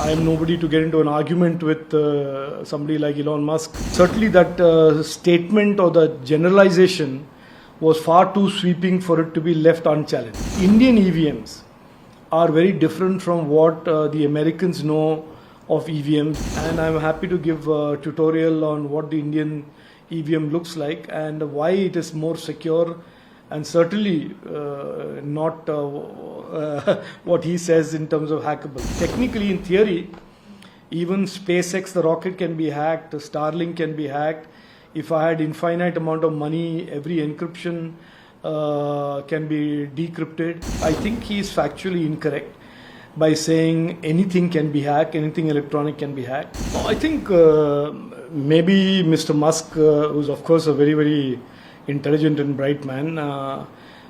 I am nobody to get into an argument with somebody like Elon Musk. Certainly that statement or the generalization was far too sweeping for it to be left unchallenged. Indian EVMs are very different from what the Americans know of EVMs, and I'm happy to give a tutorial on what the Indian EVM looks like and why it is more secure and certainly not what he says in terms of hackable. Technically, in theory, even SpaceX, the rocket, can be hacked, Starlink can be hacked. If I had infinite amount of money, every encryption can be decrypted. I think he is factually incorrect by saying anything can be hacked, anything electronic can be hacked. I think maybe Mr. Musk, who's of course a very, very intelligent and bright man,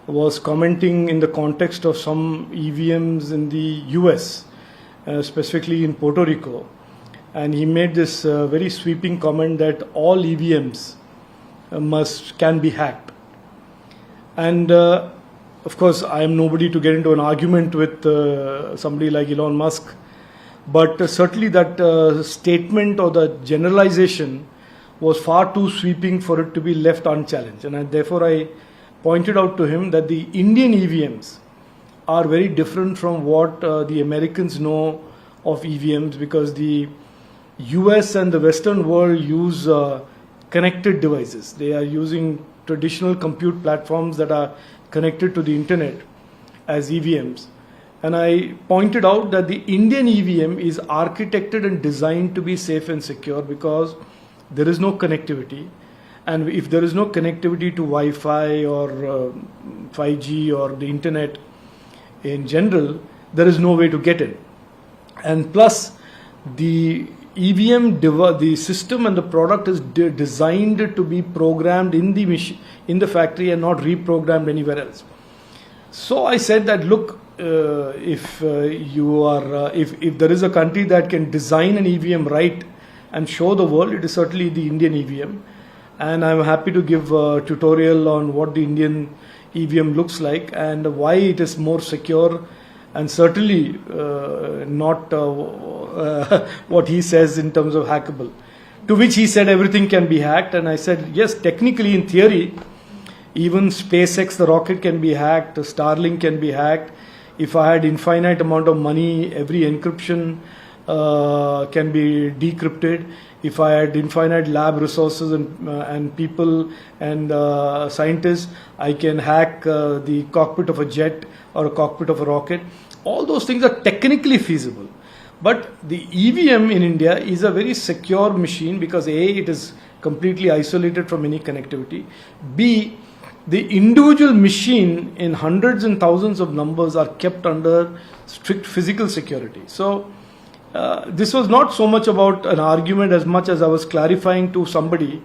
was commenting in the context of some EVMs in the US, specifically in Puerto Rico. And he made this very sweeping comment that all EVMs can be hacked. And of course, I am nobody to get into an argument with somebody like Elon Musk, but certainly that statement or the generalization was far too sweeping for it to be left unchallenged. And therefore, I pointed out to him that the Indian EVMs are very different from what the Americans know of EVMs, because the US and the Western world use connected devices. They are using traditional compute platforms that are connected to the internet as EVMs. And I pointed out that the Indian EVM is architected and designed to be safe and secure because there is no connectivity. And if there is no connectivity to Wi-Fi or 5G or the internet in general, there is no way to get in. And plus, the EVM, the system and the product is designed to be programmed in the machine, in the factory, and not reprogrammed anywhere else. So I said that, look, if there is a country that can design an EVM right and show the world, it is certainly the Indian EVM. And I'm happy to give a tutorial on what the Indian EVM looks like and why it is more secure and certainly not what he says in terms of hackable. To which he said everything can be hacked, and I said yes, technically, in theory, even SpaceX, the rocket, can be hacked, Starlink can be hacked. If I had infinite amount of money, every encryption can be decrypted. If I had infinite lab resources and people and scientists, I can hack the cockpit of a jet or a cockpit of a rocket. All those things are technically feasible. But the EVM in India is a very secure machine because A, it is completely isolated from any connectivity. B, the individual machine in hundreds and thousands of numbers are kept under strict physical security. So this was not so much about an argument as much as I was clarifying to somebody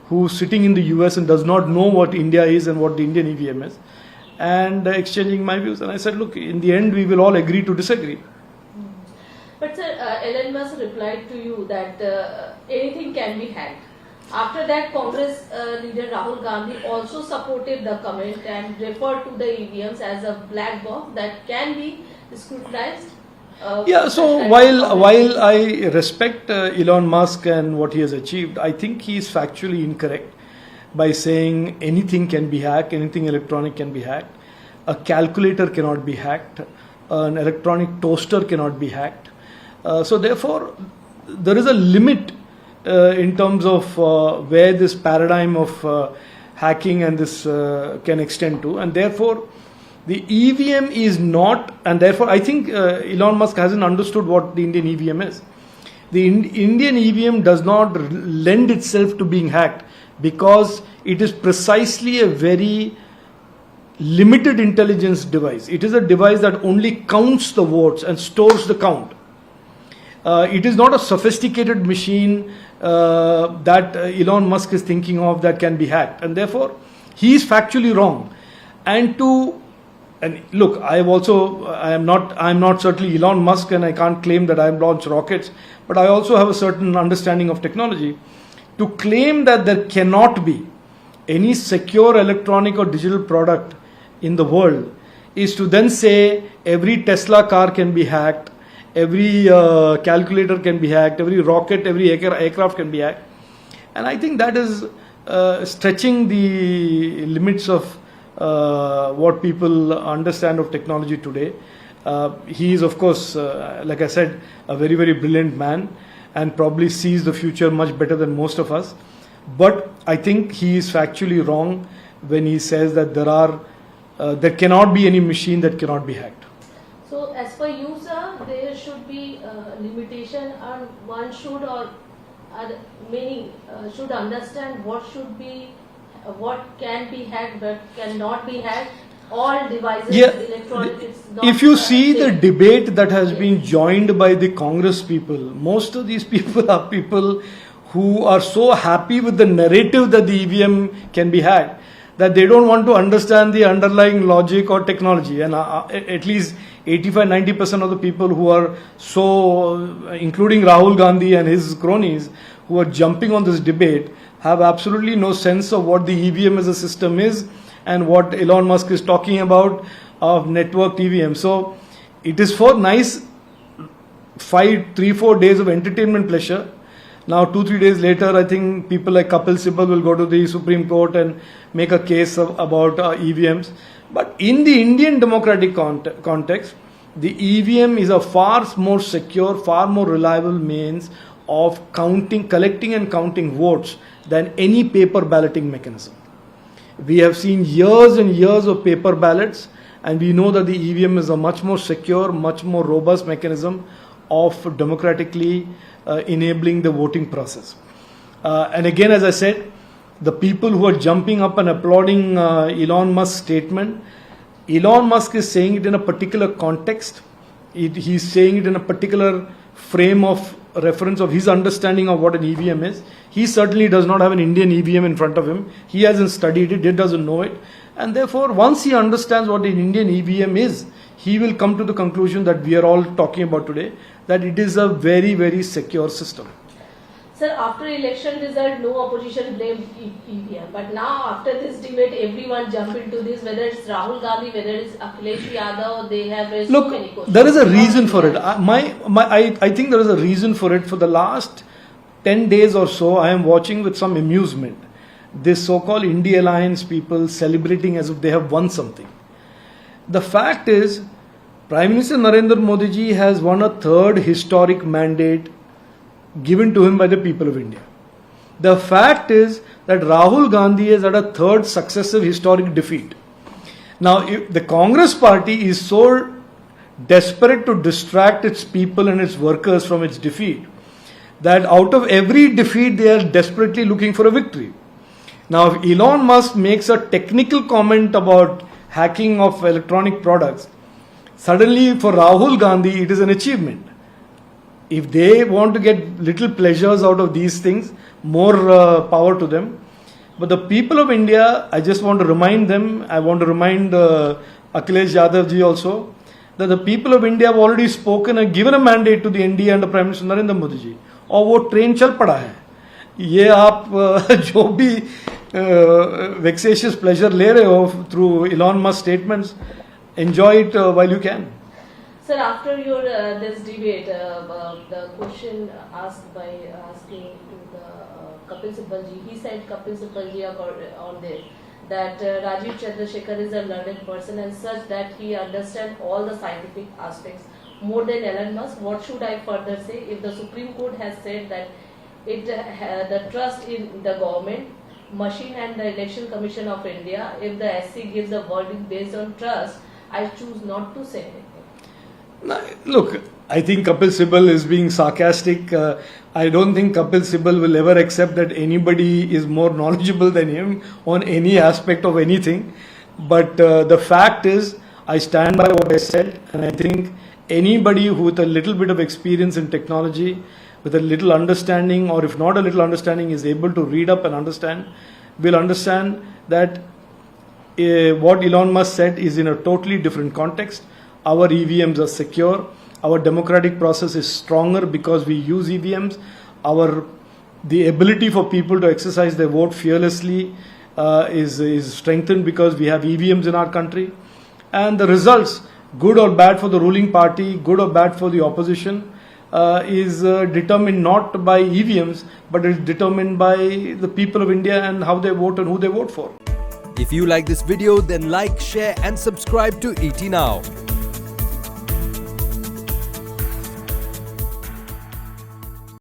who's sitting in the US and does not know what India is and what the Indian EVM is, and exchanging my views. And I said, look, in the end, we will all agree to disagree. But sir, Elon Musk replied to you that anything can be hacked. After that, Congress leader Rahul Gandhi also supported the comment and referred to the EVMs as a black box that can be scrutinized. So while I respect Elon Musk and what he has achieved, I think he is factually incorrect by saying anything can be hacked, anything electronic can be hacked. A calculator cannot be hacked. An electronic toaster cannot be hacked. So therefore, there is a limit in terms of where this paradigm of hacking and this can extend to, and therefore the EVM is not, and therefore I think Elon Musk hasn't understood what the Indian EVM is. The Indian EVM does not lend itself to being hacked because it is precisely a very limited intelligence device. It is a device that only counts the votes and stores the count. It is not a sophisticated machine that Elon Musk is thinking of that can be hacked, and therefore he is factually wrong. And look, I am not certainly Elon Musk, and I can't claim that I have launched rockets, but I also have a certain understanding of technology. To claim that there cannot be any secure electronic or digital product in the world is to then say every Tesla car can be hacked, every calculator can be hacked, every rocket, every aircraft can be hacked. And I think that is stretching the limits of what people understand of technology today. He is, of course, like I said, a very, very brilliant man and probably sees the future much better than most of us. But I think he is factually wrong when he says that there cannot be any machine that cannot be hacked. So, as per you, sir, there should be limitation, and one should many should understand what can be hacked, but cannot be hacked. All devices, electronic. It's not if you see the safe. debate that has been joined by the Congress people, most of these people are people who are so happy with the narrative that the EVM can be hacked that they don't want to understand the underlying logic or technology. And at least 85-90% of the people who are so, including Rahul Gandhi and his cronies, who are jumping on this debate, have absolutely no sense of what the EVM as a system is and what Elon Musk is talking about of networked EVM. So it is for nice 3-4 days of entertainment pleasure. Now 2-3 days later, I think people like Kapil Sibal will go to the Supreme Court and make a case about EVMs. But in the Indian democratic context, the EVM is a far more secure, far more reliable means of collecting and counting votes than any paper balloting mechanism. We have seen years and years of paper ballots, and we know that the EVM is a much more secure, much more robust mechanism of democratically enabling the voting process. And again, as I said, the people who are jumping up and applauding Elon Musk's statement, Elon Musk is saying it in a particular context. He's saying it in a particular frame of reference of his understanding of what an EVM is. He certainly does not have an Indian EVM in front of him. He hasn't studied it. He doesn't know it. And therefore, once he understands what an Indian EVM is, he will come to the conclusion that we are all talking about today, that it is a very, very secure system. Sir, after election result, no opposition blamed EVM. But now, after this debate, everyone jump into this, whether it's Rahul Gandhi, whether it's Akhilesh Yadav, they have raised so many questions. There is a reason for it. I think there is a reason for it. For the last 10 days or so, I am watching with some amusement this so-called India Alliance people celebrating as if they have won something. The fact is, Prime Minister Narendra Modi ji has won a third historic mandate given to him by the people of India. The fact is that Rahul Gandhi has had a third successive historic defeat. Now, if the Congress party is so desperate to distract its people and its workers from its defeat, that out of every defeat they are desperately looking for a victory. Now, if Elon Musk makes a technical comment about hacking of electronic products, suddenly for Rahul Gandhi it is an achievement. If they want to get little pleasures out of these things, more power to them. But the people of India, I just want to remind them, I want to remind Akhilesh Yadav ji also, that the people of India have already spoken and given a mandate to the NDA under Prime Minister Narendra Modi ji. और वो train चल पड़ा है. ये आप जो भी vexatious pleasure ले रहे हो through Elon Musk statements, enjoy it while you can. Sir, after your this debate, the question asking to the Kapil Sibal ji, he said Kapil Sibal ji on this that Rajeev Chandrasekhar is a learned person and such that he understands all the scientific aspects more than Elon Musk. What should I further say? If the Supreme Court has said that the trust in the government, machine and the Election Commission of India, if the SC gives a verdict based on trust, I choose not to say anything. Look, I think Kapil Sibal is being sarcastic. I don't think Kapil Sibal will ever accept that anybody is more knowledgeable than him on any aspect of anything. But the fact is, I stand by what I said, and I think anybody who with a little bit of experience in technology, with a little understanding, or if not a little understanding, is able to read up and understand, will understand that what Elon Musk said is in a totally different context. Our EVMs are secure. Our democratic process is stronger because we use EVMs. The ability for people to exercise their vote fearlessly is strengthened because we have EVMs in our country. And the results good or bad for the ruling party, good or bad for the opposition, is determined not by EVMs, but is determined by the people of India and how they vote and who they vote for. If you like this video, then like, share and subscribe to ET Now.